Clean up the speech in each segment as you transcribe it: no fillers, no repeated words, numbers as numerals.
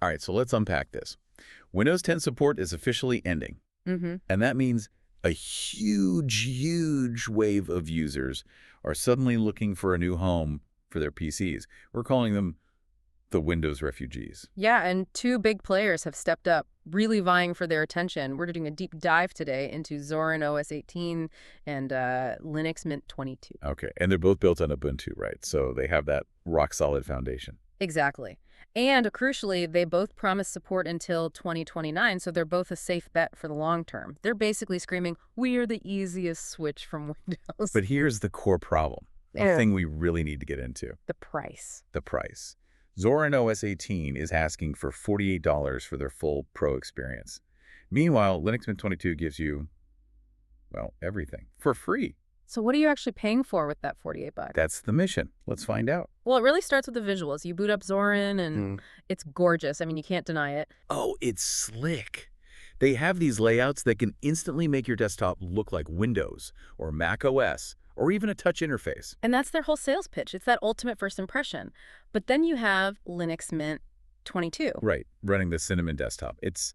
All right, so let's unpack this. Windows 10 support is officially ending, Mm-hmm. and that means a huge wave of users are suddenly looking for a new home for their PCs. We're calling them the Windows refugees. Yeah, and two big players have stepped up, really vying for their attention. We're doing a deep dive today into Zorin OS 18 and Linux Mint 22. Okay, and they're both built on Ubuntu, right? So they have that rock-solid foundation. Exactly. And crucially, they both promise support until 2029, so they're both a safe bet for the long term. They're basically screaming, "We're the easiest switch from Windows." But here's the core problem, the Yeah. thing we really need to get into, The price. the price. Zorin OS 18 is asking for $48 for their full Pro experience. Meanwhile, Linux Mint 22 gives you, well, everything for free. So what are you actually paying for with that 48 bucks? That's the mission. Let's find out. Well, it really starts with the visuals. You boot up Zorin and it's gorgeous. I mean, you can't deny it. Oh, it's slick. They have these layouts that can instantly make your desktop look like Windows or Mac OS or even a touch interface. And that's their whole sales pitch. It's that ultimate first impression. But then you have Linux Mint 22. Right, running the Cinnamon desktop. It's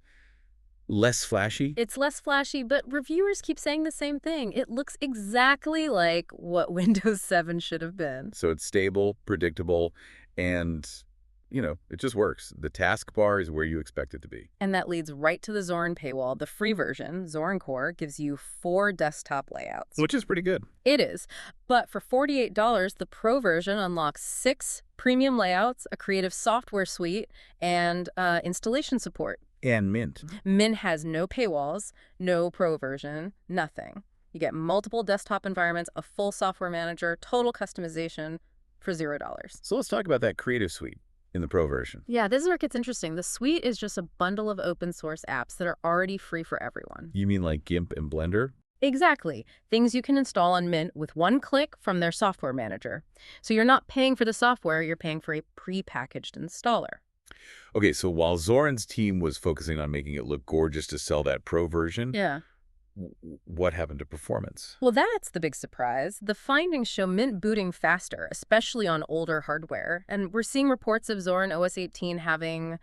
less flashy. It's less flashy, but reviewers keep saying the same thing. It looks exactly like what Windows 7 should have been. So it's stable, predictable, and, it just works. The taskbar is where you expect it to be. And that leads right to the Zorin paywall. The free version, Zorin Core, gives you 4 desktop layouts. Which is pretty good. It is. But for $48, the Pro version unlocks 6 premium layouts, a creative software suite, and installation support. And Mint. Mint has no paywalls, no Pro version, nothing. You get multiple desktop environments, a full software manager, total customization for $0. So let's talk about that creative suite in the Pro version. Yeah, this is where it gets interesting. The suite is just a bundle of open source apps that are already free for everyone. You mean like GIMP and Blender? Exactly. Things you can install on Mint with one click from their software manager. So you're not paying for the software, you're paying for a pre-packaged installer. Okay, so while Zorin's team was focusing on making it look gorgeous to sell that Pro version, Yeah. what happened to performance? Well, that's the big surprise. The findings show Mint booting faster, especially on older hardware. And we're seeing reports of Zorin OS 18 having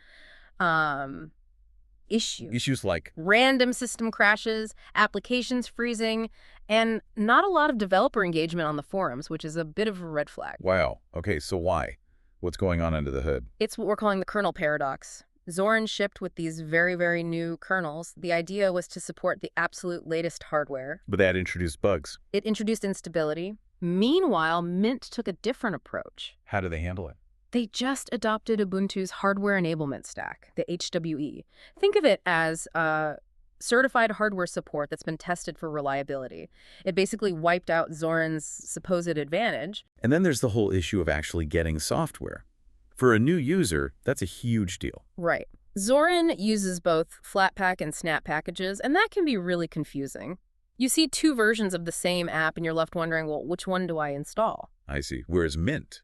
issues. Issues like, Random system crashes, applications freezing, and not a lot of developer engagement on the forums, which is a bit of a red flag. wow, okay, so why? What's going on under the hood? It's what we're calling the kernel paradox. Zorin shipped with these very new kernels. The idea was to support the absolute latest hardware. But that introduced bugs. It introduced instability. Meanwhile, Mint took a different approach. How do they handle it? They just adopted Ubuntu's hardware enablement stack, the HWE. Think of it as certified hardware support that's been tested for reliability. It basically wiped out Zorin's supposed advantage. And then there's the whole issue of actually getting software. For a new user, that's a huge deal. Right. Zorin uses both Flatpak and Snap packages, and that can be really confusing. You see 2 versions of the same app, and you're left wondering, well, which one do I install? I see. Whereas Mint,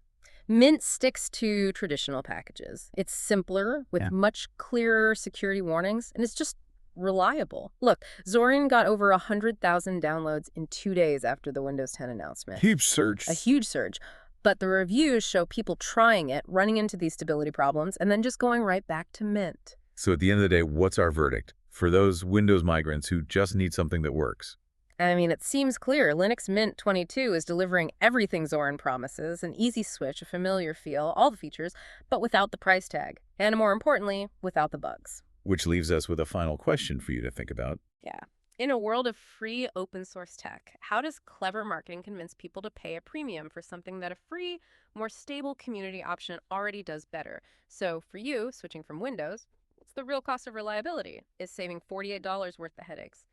Mint sticks to traditional packages. It's simpler, with Yeah. much clearer security warnings, and it's just reliable. Look, Zorin got over 100,000 downloads in 2 days after the Windows 10 announcement. huge surge. A huge surge. But the reviews show people trying it, running into these stability problems, and then just going right back to Mint. So at the end of the day, what's our verdict for those Windows migrants who just need something that works? I mean, it seems clear. Linux Mint 22 is delivering everything Zorin promises, an easy switch, a familiar feel, all the features, but without the price tag. And more importantly, without the bugs. Which leaves us with a final question for you to think about. Yeah. In a world of free open source tech, how does clever marketing convince people to pay a premium for something that a free, more stable community option already does better? So for you, switching from Windows, what's the real cost of reliability? Is saving $48 worth the headaches?